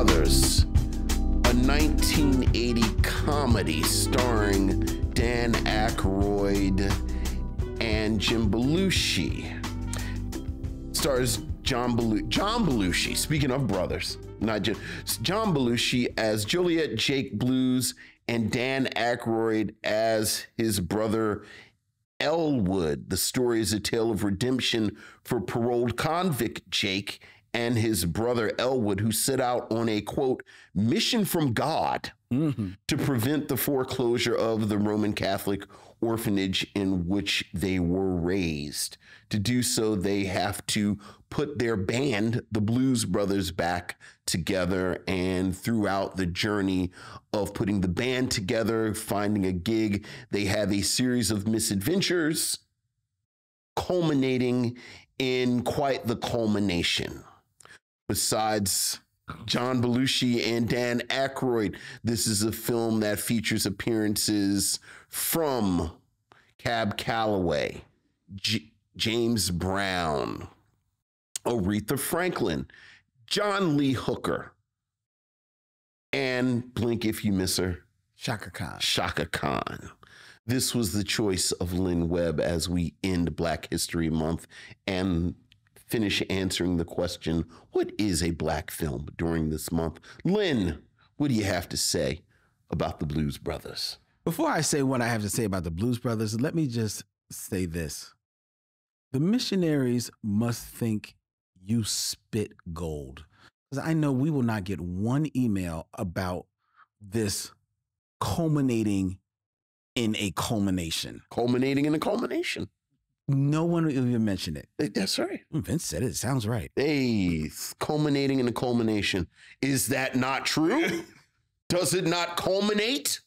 Brothers, a 1980 comedy starring Dan Aykroyd and Jim Belushi. Stars John Belushi, speaking of brothers, not Jim, John Belushi as Juliet Jake Blues and Dan Aykroyd as his brother Elwood. The story is a tale of redemption for paroled convict Jake and his brother Elwood, who set out on a, quote, mission from God to prevent the foreclosure of the Roman Catholic orphanage in which they were raised. To do so, they have to put their band, the Blues Brothers, back together. And throughout the journey of putting the band together, finding a gig, they have a series of misadventures, culminating in quite the culmination. Besides John Belushi and Dan Aykroyd, this is a film that features appearances from Cab Calloway, James Brown, Aretha Franklin, John Lee Hooker, and blink if you miss her, Chaka Khan. Chaka Khan. This was the choice of Lynn Webb as we end Black History Month and finish answering the question, what is a black film during this month? Lynn, what do you have to say about the Blues Brothers? Before I say what I have to say about the Blues Brothers, let me just say this. The missionaries must think you spit gold. Because I know we will not get one email about this culminating in a culmination. Culminating in a culmination. No one will even mention it. That's right. Vince said it. It sounds right. Hey, culminating in a culmination. Is that not true? Does it not culminate?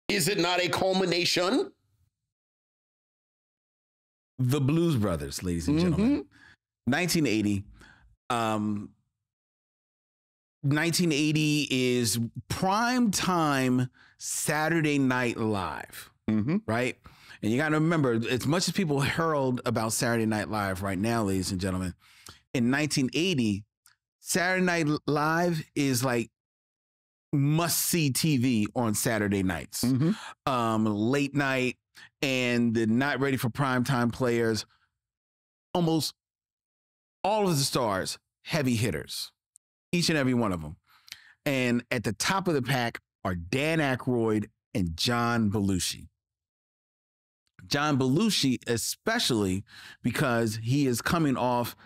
Is it not a culmination? The Blues Brothers, ladies and gentlemen. 1980. 1980 is prime time Saturday Night Live, right? And you got to remember, as much as people herald about Saturday Night Live right now, ladies and gentlemen, in 1980, Saturday Night Live is like must-see TV on Saturday nights. Late night and the not ready for primetime players. Almost all of the stars, heavy hitters, each and every one of them. And at the top of the pack are Dan Aykroyd and John Belushi. John Belushi, especially because he is coming off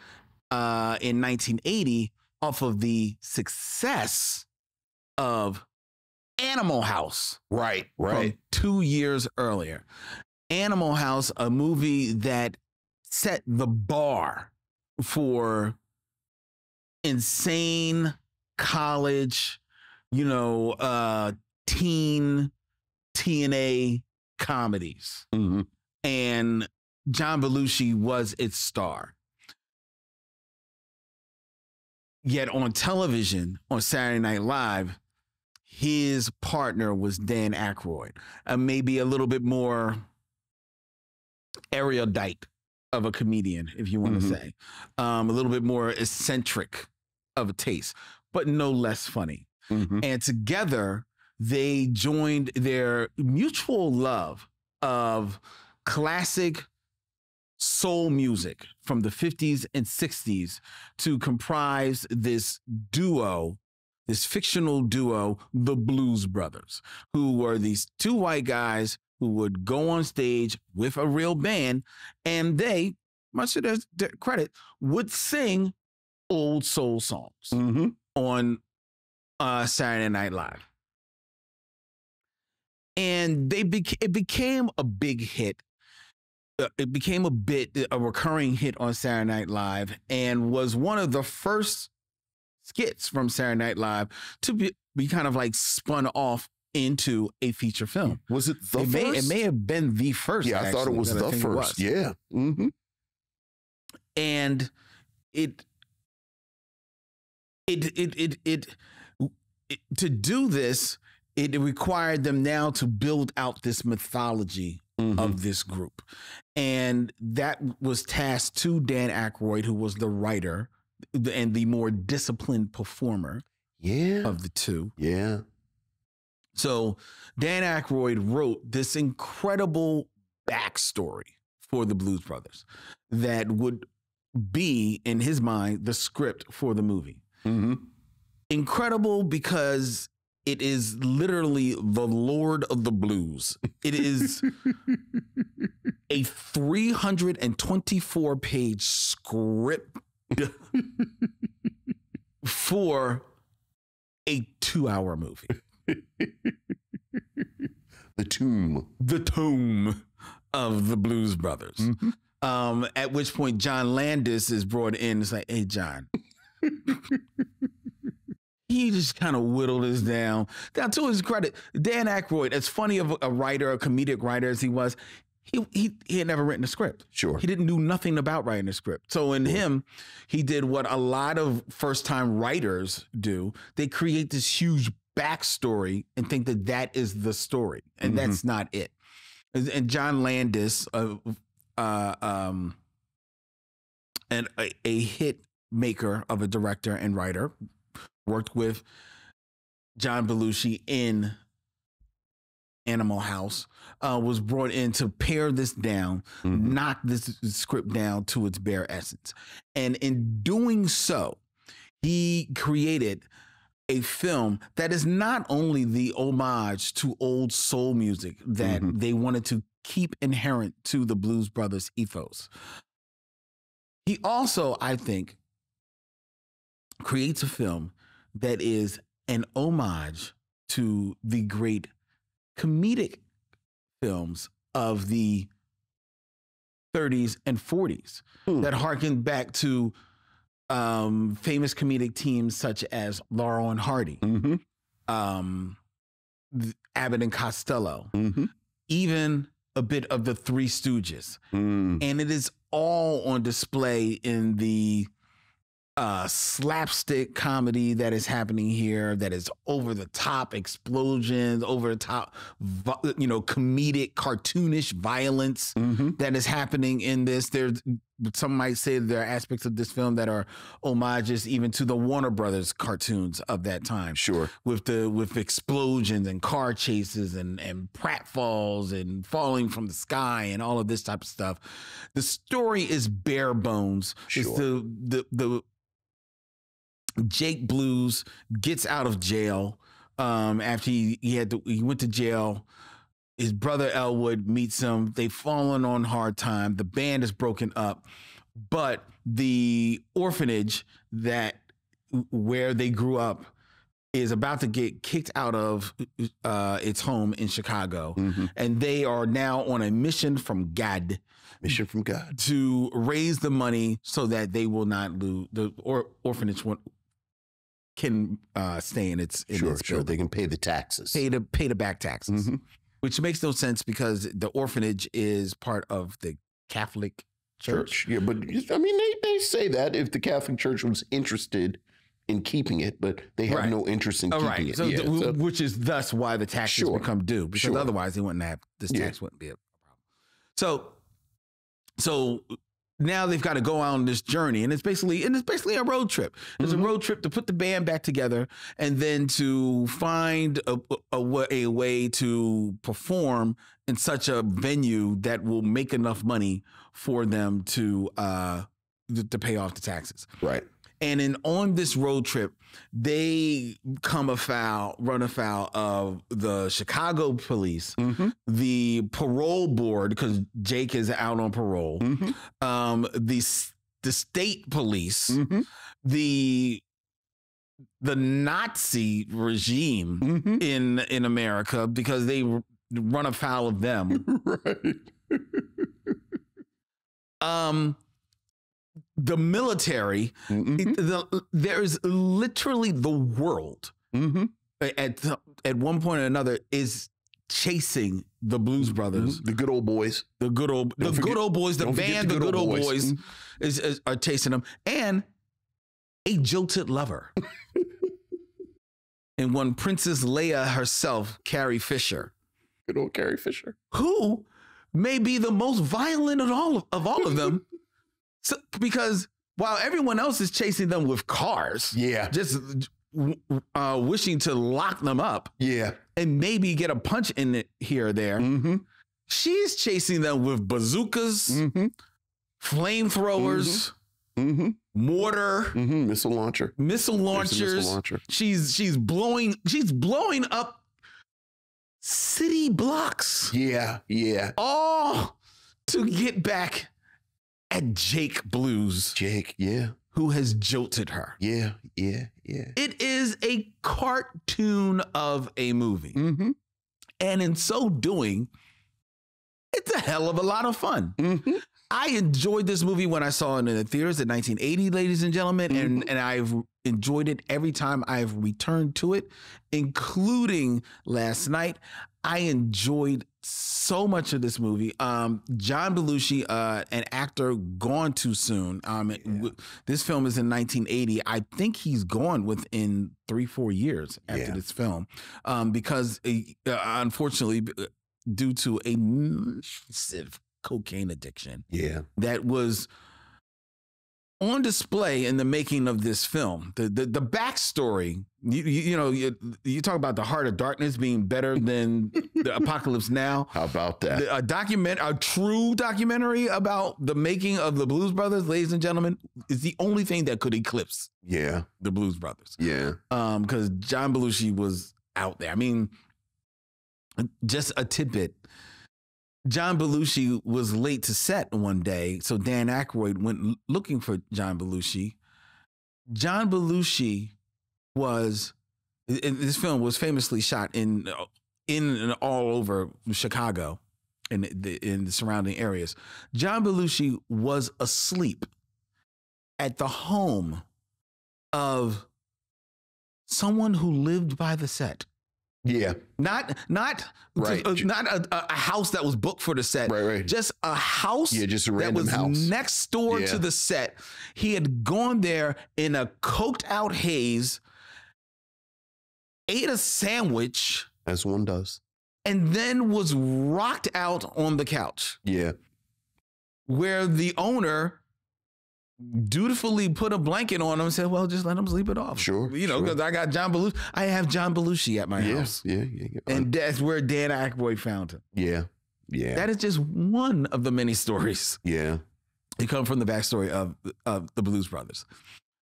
in 1980 off of the success of Animal House. Right. From 2 years earlier. Animal House, a movie that set the bar for insane college, teen TNA comedies. And John Belushi was its star. Yet on television, on Saturday Night Live, his partner was Dan Aykroyd, maybe a little bit more erudite of a comedian, if you want to say, a little bit more eccentric of a taste, but no less funny. And together, they joined their mutual love of classic soul music from the 50s and 60s to comprise this duo, this fictional duo, the Blues Brothers, who were these two white guys who would go on stage with a real band, and they, much to their credit, would sing old soul songs on Saturday Night Live. And it became a big hit. It became a recurring hit on Saturday Night Live, and was one of the first skits from Saturday Night Live to be kind of like spun off into a feature film. Was it the first? It may have been the first. Yeah, I thought it was the first. Yeah. And to do this, it required them now to build out this mythology of this group. And that was tasked to Dan Aykroyd, who was the writer and the more disciplined performer of the two. Yeah. So Dan Aykroyd wrote this incredible backstory for the Blues Brothers that would be, in his mind, the script for the movie. Mm-hmm. Incredible because it is literally the Lord of the Blues. It is a 324-page script for a 2-hour movie. The tomb of the Blues Brothers. Mm-hmm. At which point John Landis is brought in. It's like, hey, John. He just kind of whittled this down. Now, to his credit, Dan Aykroyd, as funny of a writer, a comedic writer as he was, he had never written a script. Sure. He didn't know nothing about writing a script. So in him, he did what a lot of first-time writers do. They create this huge backstory and think that that is the story, and that's not it. And John Landis, and a hit maker of a director and writer, worked with John Belushi in Animal House, was brought in to pare this down, knock this script down to its bare essence. And in doing so, he created a film that is not only the homage to old soul music that they wanted to keep inherent to the Blues Brothers ethos. He also, I think, creates a film that is an homage to the great comedic films of the 30s and 40s that harken back to famous comedic teams such as Laurel and Hardy, Abbott and Costello, even a bit of the Three Stooges. And it is all on display in the slapstick comedy that is happening here, that is over the top explosions, over the top, comedic, cartoonish violence that is happening in this. There's, some might say there are aspects of this film that are homages even to the Warner Brothers cartoons of that time. Sure. With explosions and car chases and pratfalls and falling from the sky and all of this type of stuff. The story is bare bones. Sure. It's the Jake Blues gets out of jail after he went to jail. His brother Elwood meets him. They've fallen on hard time. The band is broken up, but the orphanage where they grew up is about to get kicked out of its home in Chicago, and they are now on a mission from God. Mission from God to raise the money so that they will not lose the orphanage can stay in its sure. building. They can pay the taxes, pay the back taxes, which makes no sense because the orphanage is part of the Catholic Church. Yeah, but I mean, they say that if the Catholic Church was interested in keeping it, but they have no interest in keeping it. So, which is thus why the taxes become due, because otherwise they wouldn't have this tax wouldn't be a problem. So now they've got to go on this journey, and it's basically a road trip. It's a road trip to put the band back together, and then to find a way to perform in such a venue that will make enough money for them to pay off the taxes. Right. And on this road trip, they run afoul of the Chicago police, the parole board, because Jake is out on parole, the state police, the Nazi regime in America, because they run afoul of them. Right. The military, there's literally the world at one point or another is chasing the Blues Brothers, the good old boys, the good old boys, the band, the good old boys are chasing them, and a jilted lover, and one Princess Leia herself, Carrie Fisher, good old Carrie Fisher, who may be the most violent of all of them. So, because while everyone else is chasing them with cars. Yeah. Just wishing to lock them up. Yeah. And maybe get a punch in it here or there. Mm-hmm. She's chasing them with bazookas, flamethrowers, mortar, missile launcher. Missile launchers. Missile launcher. She's blowing up city blocks. Yeah, yeah. All to get back at Jake Blues. Jake, yeah. Who has jilted her. Yeah, yeah, yeah. It is a cartoon of a movie. And in so doing, it's a hell of a lot of fun. I enjoyed this movie when I saw it in the theaters in 1980, ladies and gentlemen, and I've enjoyed it every time I've returned to it, including last night. I enjoyed so much of this movie. John Belushi, an actor gone too soon. This film is in 1980. I think he's gone within 3-4 years after this film, because unfortunately, due to a massive cocaine addiction, that was on display in the making of this film. The backstory, you talk about the Heart of Darkness being better than the Apocalypse Now. How about that? A true documentary about the making of the Blues Brothers, ladies and gentlemen, is the only thing that could eclipse the Blues Brothers. Yeah. Because John Belushi was out there. I mean, just a tidbit. John Belushi was late to set one day, so Dan Aykroyd went looking for John Belushi. John Belushi this film was famously shot in and all over Chicago and in the surrounding areas. John Belushi was asleep at the home of someone who lived by the set. Yeah, not a house that was booked for the set. Right. Just a house. Yeah, just a random house next door to the set. He had gone there in a coked out haze, ate a sandwich, as one does, and then was rocked out on the couch. Yeah, where the owner dutifully put a blanket on him and said, well, just let him sleep it off. Sure. Because I got John Belushi. I have John Belushi at my house. Yeah. And that's where Dan Aykroyd found him. Yeah. Yeah. That is just one of the many stories. Yeah. They come from the backstory of the Blues Brothers.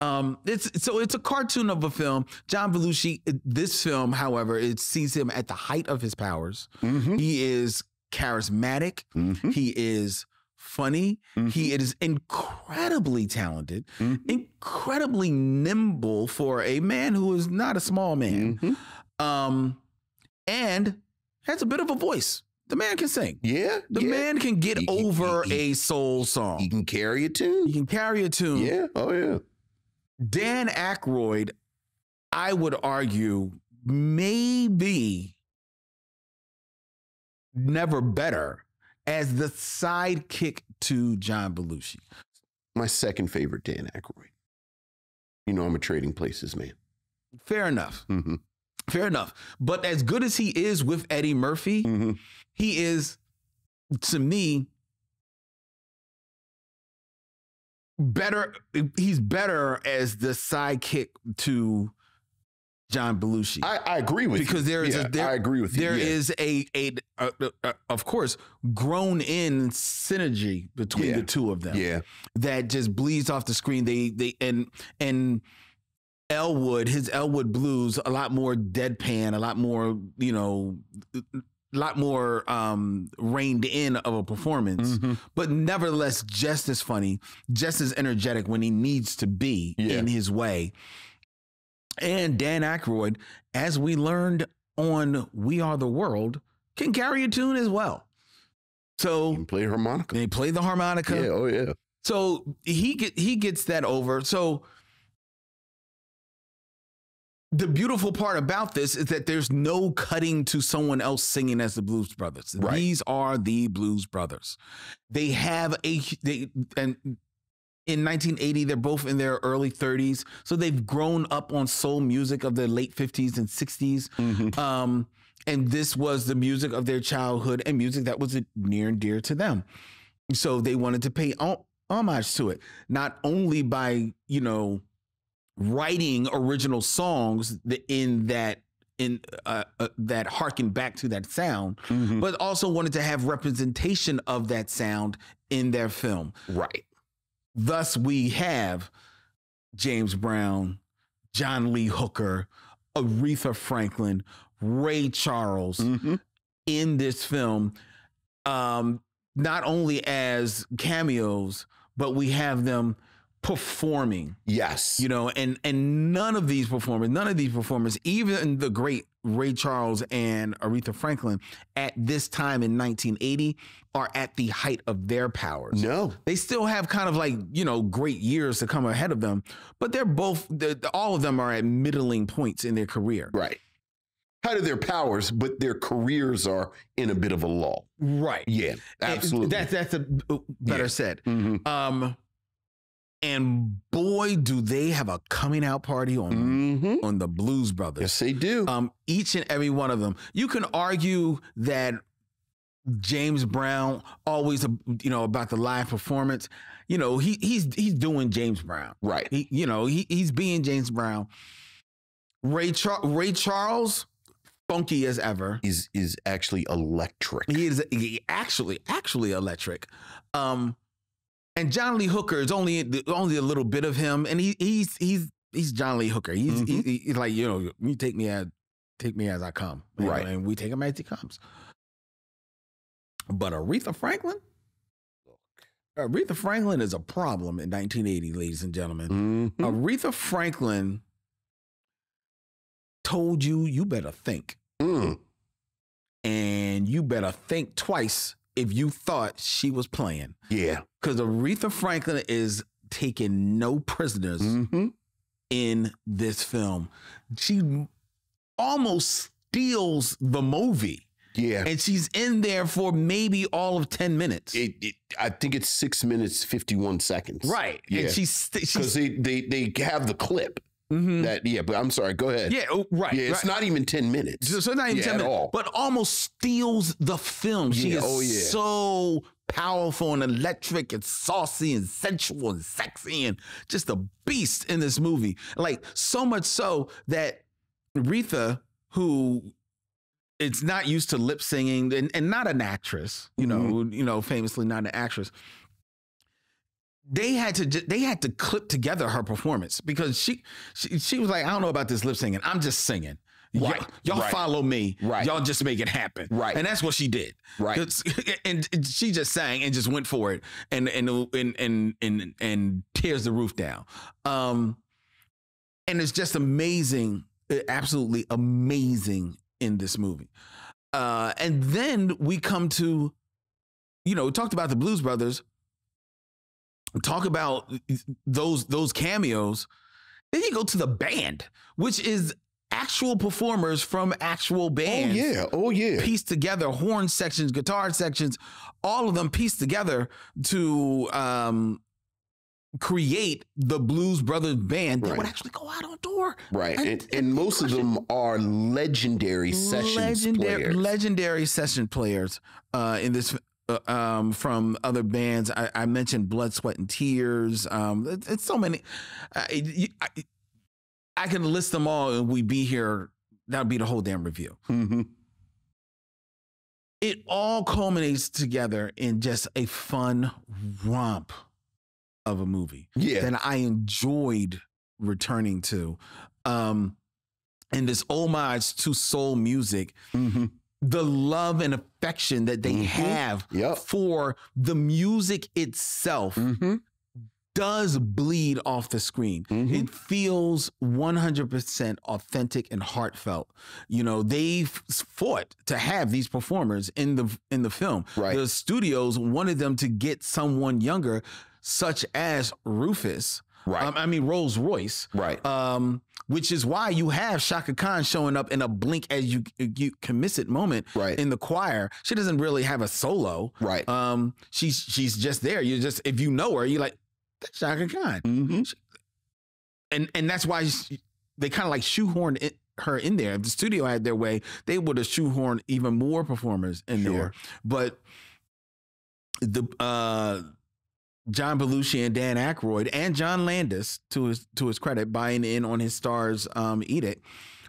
It's a cartoon of a film. John Belushi, this film, however, it sees him at the height of his powers. He is charismatic. He is funny. He is incredibly talented, incredibly nimble for a man who is not a small man, and has a bit of a voice. The man can sing. The man can get over a soul song. He can carry a tune. Yeah. Oh, yeah. Dan Aykroyd, I would argue, maybe never better as the sidekick to John Belushi. My second favorite Dan Aykroyd. I'm a Trading Places man. Fair enough. Fair enough. But as good as he is with Eddie Murphy, he is, to me, better. He's better as the sidekick to John Belushi. I agree with you. Because I agree with you. There is a of course, grown in synergy between the two of them. Yeah. That just bleeds off the screen. They and Elwood, his Elwood Blues, a lot more deadpan, a lot more, reined in of a performance, but nevertheless just as funny, just as energetic when he needs to be in his way. And Dan Aykroyd, as we learned on We Are the World, can carry a tune as well. So he can play harmonica. They play the harmonica. Yeah, oh yeah. So he gets that over. So the beautiful part about this is that there's no cutting to someone else singing as the Blues Brothers. Right. These are the Blues Brothers. They have in 1980, they're both in their early 30s. So they've grown up on soul music of the late 50s and 60s. And this was the music of their childhood and music that was near and dear to them. So they wanted to pay homage to it, not only by, writing original songs that harken back to that sound, but also wanted to have representation of that sound in their film. Right. Thus, we have James Brown, John Lee Hooker, Aretha Franklin, Ray Charles in this film, not only as cameos, but we have them performing. Yes. And none of these performers, even the great Ray Charles and Aretha Franklin at this time in 1980 are at the height of their powers. No. They still have kind of like, great years to come ahead of them, but all of them are at middling points in their career. Right. Height of their powers, but their careers are in a bit of a lull. Right. Yeah, absolutely. That's better said. And boy, do they have a coming out party on the Blues Brothers. Yes, they do. Each and every one of them. You can argue that James Brown always, about the live performance. He's doing James Brown. Right. He's being James Brown. Ray Charles, funky as ever. Is actually electric. He is actually electric. And John Lee Hooker is only a little bit of him, and he's John Lee Hooker. He's like, you take me as I come, right? And we take him as he comes. But Aretha Franklin is a problem in 1980, ladies and gentlemen. Aretha Franklin told you better think, and you better think twice if you thought she was playing. Yeah. Because Aretha Franklin is taking no prisoners in this film. She almost steals the movie. Yeah. And she's in there for maybe all of 10 minutes. I think it's 6 minutes, 51 seconds. Right. Yeah. And she's because they have the clip. But I'm sorry, go ahead. Yeah, right. Yeah, it's not even 10 minutes. So it's not even 10 minutes. At all. But almost steals the film. She is so powerful and electric and saucy and sensual and sexy and just a beast in this movie. Like, so much so that Aretha, who is not used to lip singing and not an actress, famously not an actress, they had to clip together her performance because she was like, I don't know about this lip singing. I'm just singing. Right. Y'all follow me. Right. Y'all just make it happen. Right. And that's what she did. Right. And she just sang and just went for it and tears the roof down. And it's just amazing, absolutely amazing in this movie. And then we come to, we talked about the Blues Brothers. Talk about those cameos. Then you go to the band, which is actual performers from actual bands. Oh yeah. Pieced together, horn sections, guitar sections, all of them pieced together to create the Blues Brothers band that would actually go out on tour. Right. And most of them are legendary session players. Legendary session players in this from other bands. I mentioned Blood, Sweat, and Tears. It's so many. I can list them all and we'd be here. That would be the whole damn review. It all culminates together in just a fun romp of a movie that I enjoyed returning to. And this homage to soul music, the love and affection that they have for the music itself does bleed off the screen. It feels 100% authentic and heartfelt. They fought to have these performers in the film. Right. The studios wanted them to get someone younger, such as Rufus. Right. Rolls Royce. Right. Which is why you have Chaka Khan showing up in a blink as you can miss it moment in the choir. She doesn't really have a solo. Right. She's just there. You just, if you know her, you're like, that's Chaka Khan. And that's why they kind of like shoehorned her in there. If the studio had their way, they would have shoehorned even more performers in there. But John Belushi and Dan Aykroyd and John Landis, to his credit, buying in on his star's edict,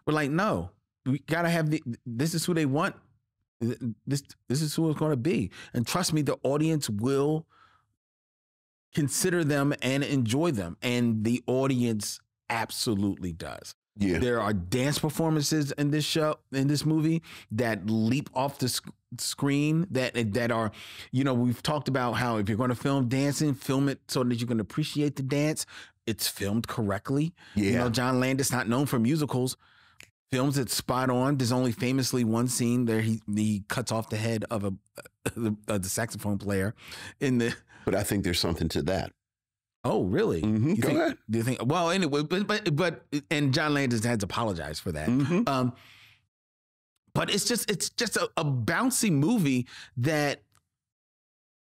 were like, no, we gotta have this is who they want. This is who it's going to be, and trust me, the audience will consider them and enjoy them, and the audience absolutely does. Yeah, there are dance performances in this movie that leap off the screen that are, we've talked about how if you're going to film dancing, film it so that you can appreciate the dance. It's filmed correctly. Yeah, John Landis, not known for musicals, films it spot on. There's only famously one scene there he cuts off the head of the saxophone player in the. But I think there's something to that. Oh, really? Mm-hmm. Go ahead. Do you think? Well, anyway, but and John Landis has apologized for that. Mm-hmm. But it's just a bouncy movie that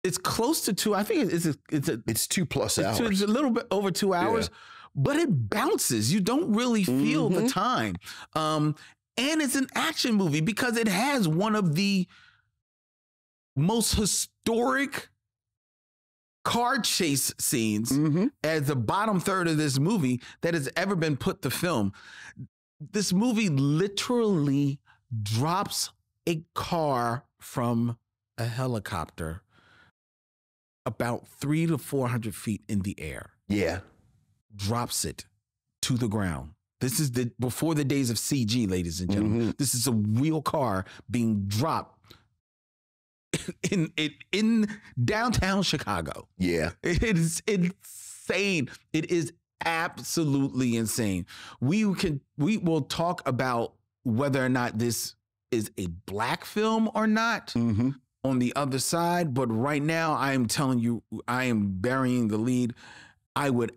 it's close to 2. I think it's 2+ hours. It's a little bit over 2 hours, but it bounces. You don't really feel the time. And it's an action movie because it has one of the most historic car chase scenes as the bottom third of this movie that has ever been put to film. This movie literally drops a car from a helicopter about 300 to 400 feet in the air. Yeah. Drops it to the ground. This is before the days of CG, ladies and gentlemen. This is a real car being dropped in downtown Chicago. Yeah. It is insane. It is absolutely insane. We will talk about whether or not this is a black film or not on the other side, but right now I am telling you, I am burying the lead. I would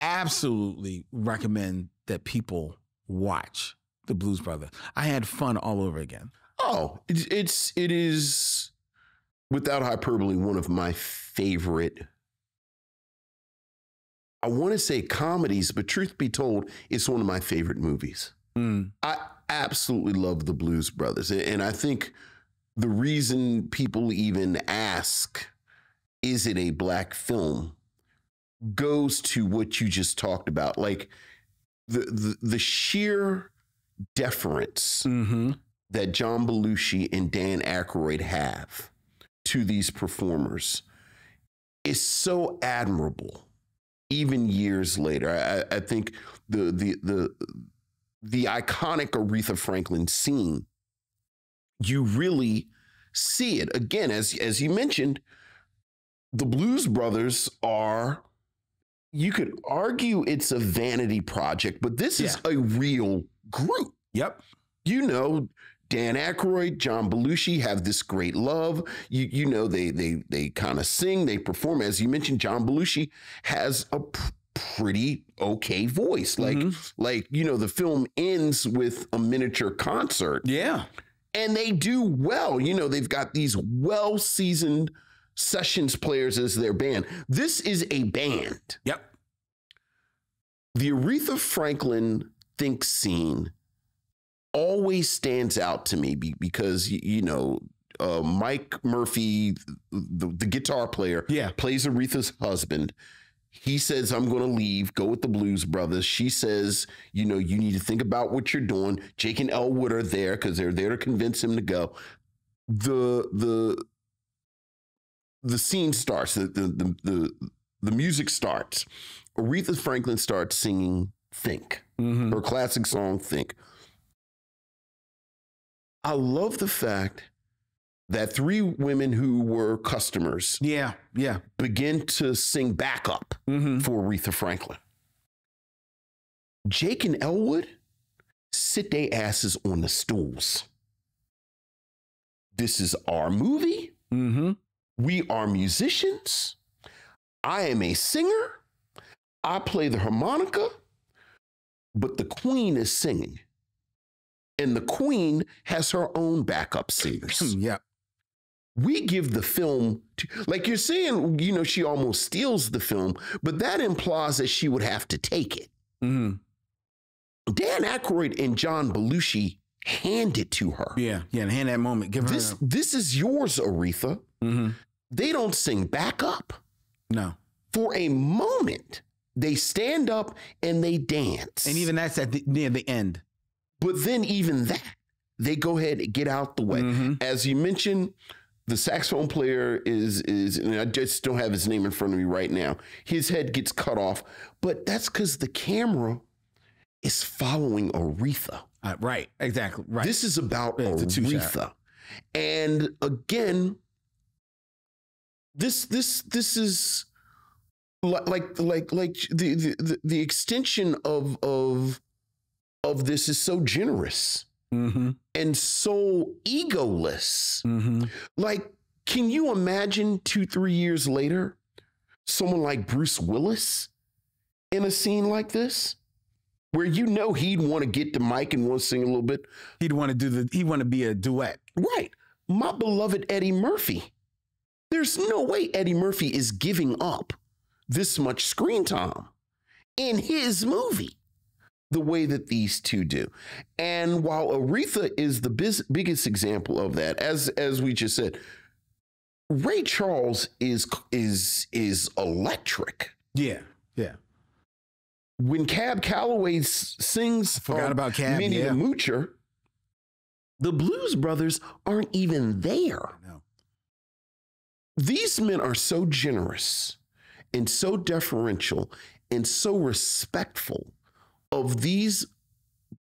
absolutely recommend that people watch The Blues Brothers. I had fun all over again. Oh, it is without hyperbole one of my favorite, I want to say comedies, but truth be told, it's one of my favorite movies. I absolutely love The Blues Brothers. And I think the reason people even ask, is it a black film, goes to what you just talked about. Like the sheer deference that John Belushi and Dan Aykroyd have to these performers is so admirable. Even years later, I think the iconic Aretha Franklin scene, you really see it again. As you mentioned, the Blues Brothers are, you could argue it's a vanity project, but this is a real group. Yep. Dan Aykroyd, John Belushi have this great love. They kind of sing, they perform. As you mentioned, John Belushi has a pretty okay voice. The film ends with a miniature concert. Yeah. And they do well. They've got these well-seasoned sessions players as their band. This is a band. Yep. The Aretha Franklin Think scene always stands out to me because, Mike Murphy, the guitar player, plays Aretha's husband. He says, I'm going to leave, go with the Blues Brothers. She says, you need to think about what you're doing. Jake and Elwood are there because they're there to convince him to go. The scene starts, the music starts. Aretha Franklin starts singing Think, her classic song, Think. I love the fact that 3 women who were customers begin to sing backup for Aretha Franklin. Jake and Elwood sit their asses on the stools. This is our movie. We are musicians. I am a singer. I play the harmonica, but the queen is singing. And the queen has her own backup singers. We give the film to, like you're saying, she almost steals the film, but that implies that she would have to take it. Dan Aykroyd and John Belushi hand it to her. And hand that moment. Give her this is yours, Aretha. They don't sing backup. No. For a moment, they stand up and they dance. And even that's near the end. But then even that, they go ahead and get out the way. Mm-hmm. As you mentioned, the saxophone player is, and I just don't have his name in front of me right now. His head gets cut off, but that's because the camera is following Aretha. Right, exactly. Right. This is about Aretha. And again, this is like the extension of this is so generous. Mm-hmm. And so egoless. Mm-hmm. Like, can you imagine 2-3 years later, someone like Bruce Willis in a scene like this, where you know he'd want to get the mic and want to sing a little bit? He'd want to be a duet. Right. My beloved Eddie Murphy. There's no way Eddie Murphy is giving up this much screen time in his movie the way that these two do. And while Aretha is the biggest example of that, as we just said, Ray Charles is electric. Yeah, yeah. When Cab Calloway sings Forgot about Cab, Men of Micheaux, the Blues Brothers aren't even there. No. These men are so generous and so deferential and so respectful of these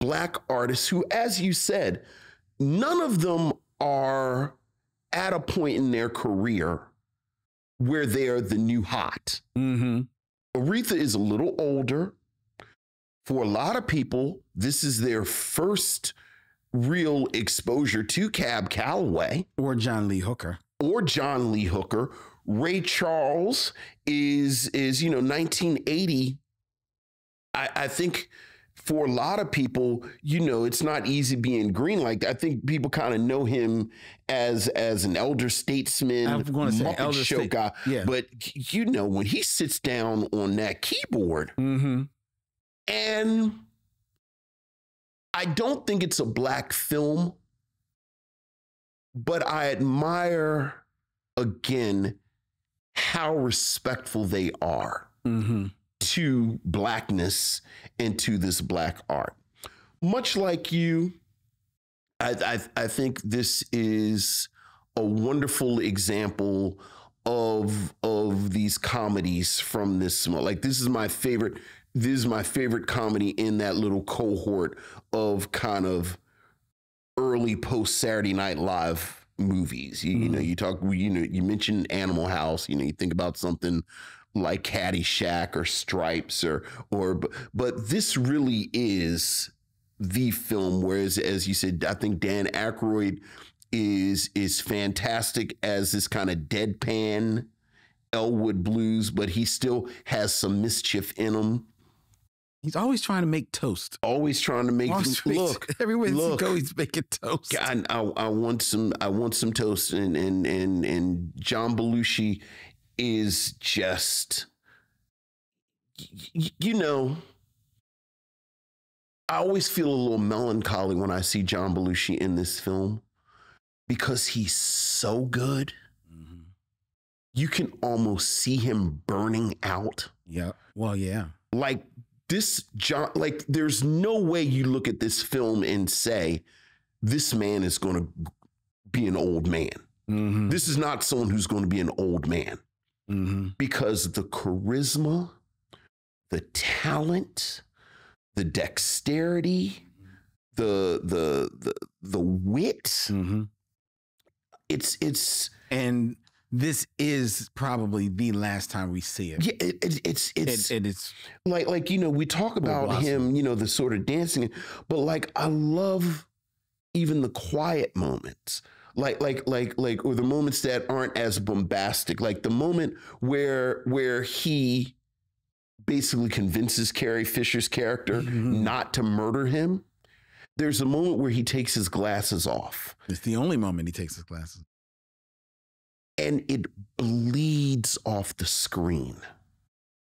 Black artists who, as you said, none of them are at a point in their career where they're the new hot. Mm-hmm. Aretha is a little older. For a lot of people, this is their first real exposure to Cab Calloway. Or John Lee Hooker. Ray Charles is 1980. I think for a lot of people, it's not easy being green like that. I think people kind of know him as an elder statesman, I'm going to say elder show guy. Yeah. But when he sits down on that keyboard, mm-hmm. and I don't think it's a Black film, but I admire again how respectful they are. Mm-hmm. To Blackness and to this Black art. Much like you, I think this is a wonderful example of these comedies from this. Like, this is my favorite comedy in that little cohort of kind of early post Saturday Night Live movies. You mentioned Animal House, you think about something like Caddyshack or Stripes but this really is the film. Whereas, as you said, I think Dan Aykroyd is fantastic as this kind of deadpan Elwood Blues, but he still has some mischief in him. He's always trying to make toast. Always trying to make everywhere he goes, he's making toast. I want some toast, and John Belushi is just, I always feel a little melancholy when I see John Belushi in this film because he's so good. Mm-hmm. You can almost see him burning out. Yeah. Well, yeah. Like this John, like there's no way you look at this film and say, this man is going to be an old man. Mm-hmm. This is not someone who's going to be an old man. Mm-hmm. Because the charisma, the talent, the dexterity, the wit, mm-hmm. it's and this is probably the last time we see it. Yeah, it's like we talk about him, the sort of dancing, but like I love even the quiet moments. Like, or the moments that aren't as bombastic, like the moment where he basically convinces Carrie Fisher's character mm-hmm. not to murder him. There's a moment where he takes his glasses off. It's the only moment he takes his glasses. And it bleeds off the screen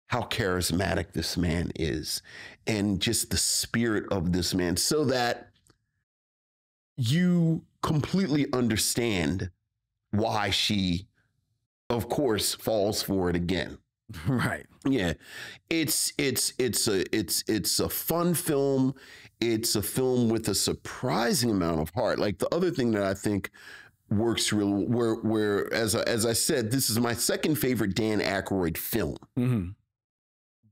how charismatic this man is and just the spirit of this man, so that you completely understand why she, of course, falls for it again. Right. Yeah, it's a fun film. It's a film with a surprising amount of heart. Like the other thing that I think works real, where as I said, this is my second favorite Dan Aykroyd film. Mm-hmm.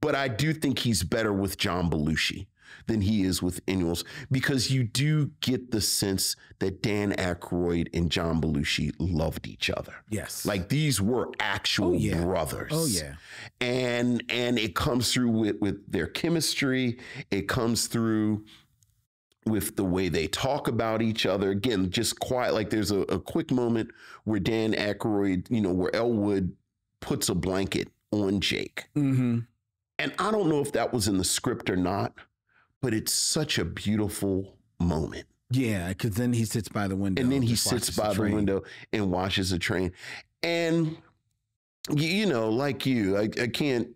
But I do think he's better with John Belushi than he is with Ingalls, because you do get the sense that Dan Aykroyd and John Belushi loved each other. Yes. Like these were actual brothers. Oh, yeah. And it comes through with their chemistry. It comes through with the way they talk about each other. Again, just quiet. Like there's a quick moment where Dan Aykroyd, where Elwood puts a blanket on Jake. Mm-hmm. And I don't know if that was in the script or not, but it's such a beautiful moment. Yeah, because then he sits by the window. And then he sits by the window and watches a train. And, like you, I can't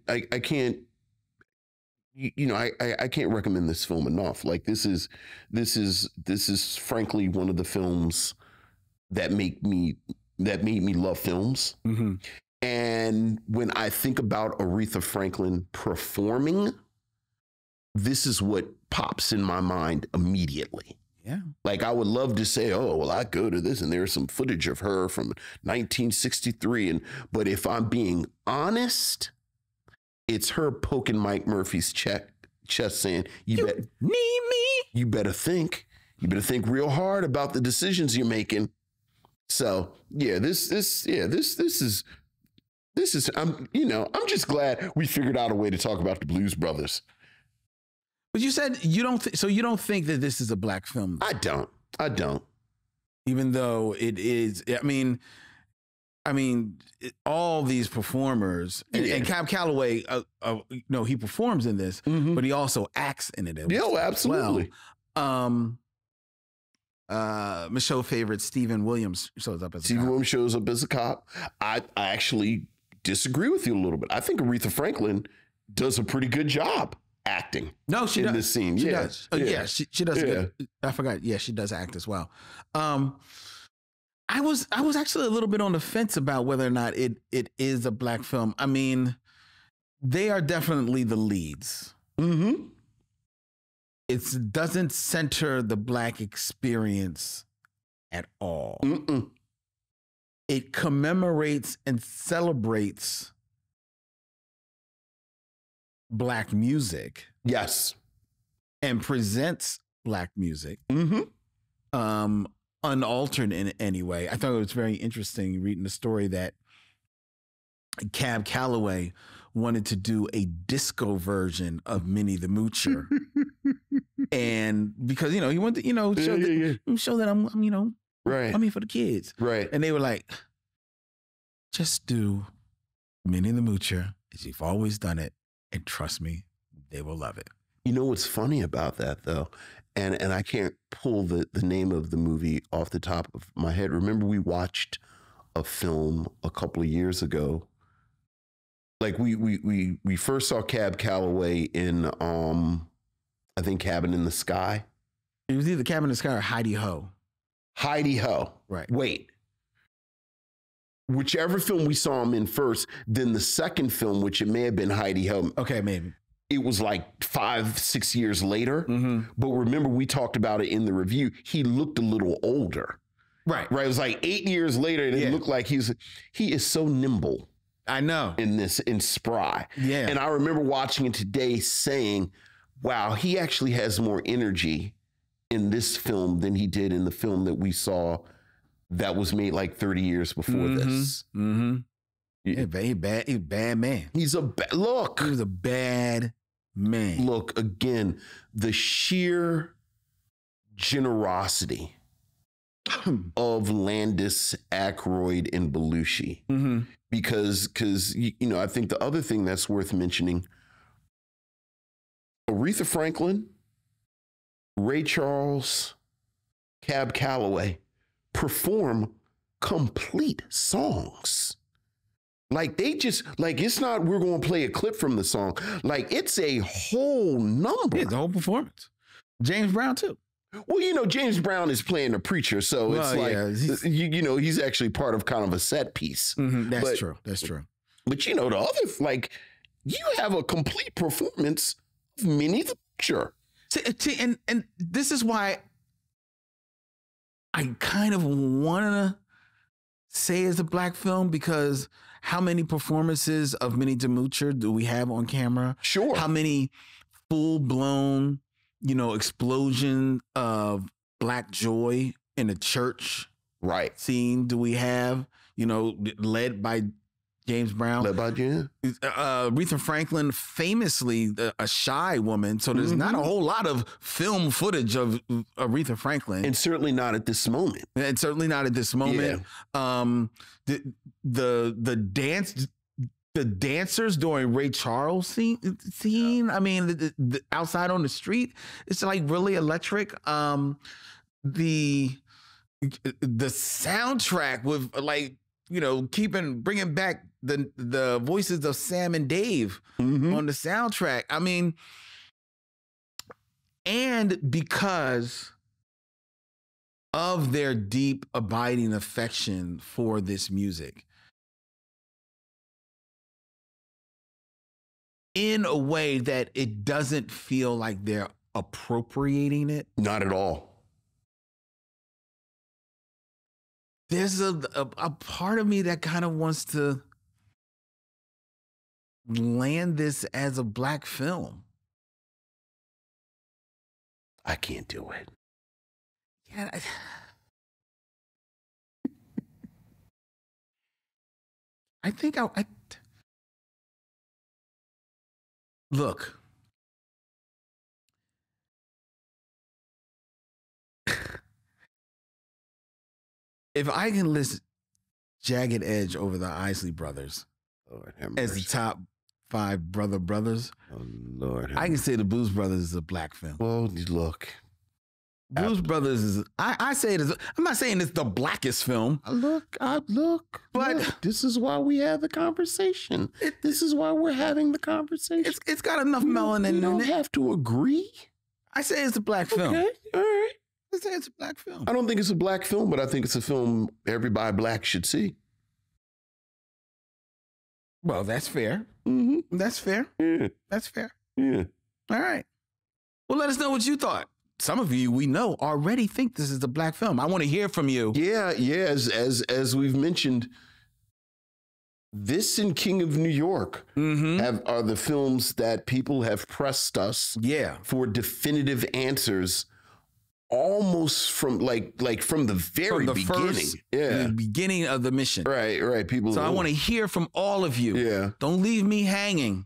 recommend this film enough. Like this is frankly one of the films that made me love films. Mm-hmm. And when I think about Aretha Franklin performing, this is what pops in my mind immediately. Yeah. Like I would love to say, oh, well, I go to this and there's some footage of her from 1963. But if I'm being honest, it's her poking Mike Murphy's chest saying, you need me. You better think real hard about the decisions you're making. So yeah, this is I'm just glad we figured out a way to talk about the Blues Brothers. But you said you don't think that this is a black film? I don't. Even though it is, all these performers and Cab Calloway, he performs in this, mm-hmm. but he also acts in it. Yeah, absolutely. Well. Micheaux favorite Stephen Williams shows up as Stephen Williams shows up as a cop. I actually disagree with you a little bit. I think Aretha Franklin does a pretty good job acting. No, she does. In this scene. She does. She does. Yeah. I forgot. Yeah, she does act as well. I was actually a little bit on the fence about whether or not it is a black film. I mean, they are definitely the leads. Mm-hmm. It doesn't center the black experience at all. Mm-mm. It commemorates and celebrates black music. Yes. And presents black music. Mm-hmm. Unaltered in any way. I thought it was very interesting reading the story that Cab Calloway wanted to do a disco version of Minnie the Moocher. And because, he wanted to, show that I'm right. I'm here for the kids. Right. And they were like, just do Minnie the Moocher as you've always done it. And trust me, they will love it. You know what's funny about that, though? And I can't pull the name of the movie off the top of my head. Remember, we watched a film a couple of years ago. Like we first saw Cab Calloway in I think Cabin in the Sky. It was either Cabin in the Sky or Heidi Ho. Heidi Ho. Right. Wait. Whichever film we saw him in first, then the second film, which it may have been Heidi Ho. Okay, maybe. It was like 5-6 years later. Mm-hmm. But remember, we talked about it in the review. He looked a little older. Right. Right. It was like 8 years later, and it looked like he is so nimble. I know. In spry. Yeah. And I remember watching it today saying, wow, he actually has more energy in this film than he did in the film that we saw that was made like 30 years before this. Mm-hmm. Yeah, he's a bad man. He's a bad, look. He was a bad man. Look, again, the sheer generosity of Landis, Aykroyd, and Belushi. Mm-hmm. Because I think the other thing that's worth mentioning, Aretha Franklin, Ray Charles, Cab Calloway perform complete songs. Like they just, like, it's not, we're going to play a clip from the song. Like it's a whole number. Yeah, the whole performance. James Brown too. Well, James Brown is playing a preacher, so it's like, he's actually part of kind of a set piece. Mm-hmm. That's true. But you know, the other, like, you have a complete performance of Minnie the Moocher. And this is why I kind of want to say it's a black film, because how many performances of Minnie the Moocher do we have on camera? Sure. How many full-blown, explosion of black joy in a church scene do we have, led by James Brown? Led by Jim. Aretha Franklin, famously a shy woman, so there's not a whole lot of film footage of Aretha Franklin. And certainly not at this moment. Yeah. The dancers during Ray Charles scene. I mean, the outside on the street, it's like really electric. The soundtrack with, like, bringing back the voices of Sam and Dave on the soundtrack. I mean, and because of their deep, abiding affection for this music, in a way that it doesn't feel like they're appropriating it. Not at all. There's a part of me that kind of wants to land this as a black film. I can't do it. Yeah. I think I look. If I can list Jagged Edge over the Isley Brothers as the top 5 brothers, oh, Lord, I can say the Blues Brothers is a black film. Well, look, Blues Brothers is, I say it is, I'm not saying it's the blackest film. Look, but this is why we have the conversation. This is why we're having the conversation. It's got enough melanin in it. You don't have to agree. I say it's a black film. Okay, all right. I say it's a black film. I don't think it's a black film, but I think it's a film everybody black should see. Well, that's fair. Mm-hmm. That's fair. Yeah. That's fair. Yeah. All right. Well, let us know what you thought. Some of you we know already think this is a black film. I want to hear from you. Yeah. As we've mentioned, this and King of New York are the films that people have pressed us for definitive answers. Almost from from the very beginning. The beginning of the mission. Right. People. So I want to hear from all of you. Yeah. Don't leave me hanging.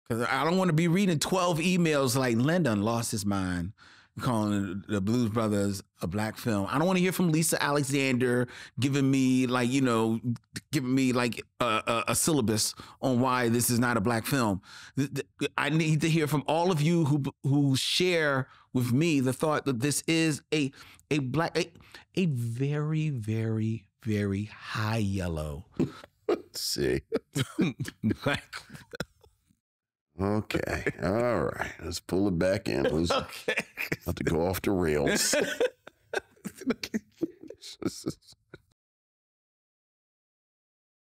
Because I don't want to be reading 12 emails like Lyndon lost his mind, calling the Blues Brothers a black film. I don't want to hear from Lisa Alexander giving me a syllabus on why this is not a black film. I need to hear from all of you who share with me the thought that this is a very, very, very high yellow. Let's see. Black. Okay. All right. Let's pull it back in. Let's have to go off the rails.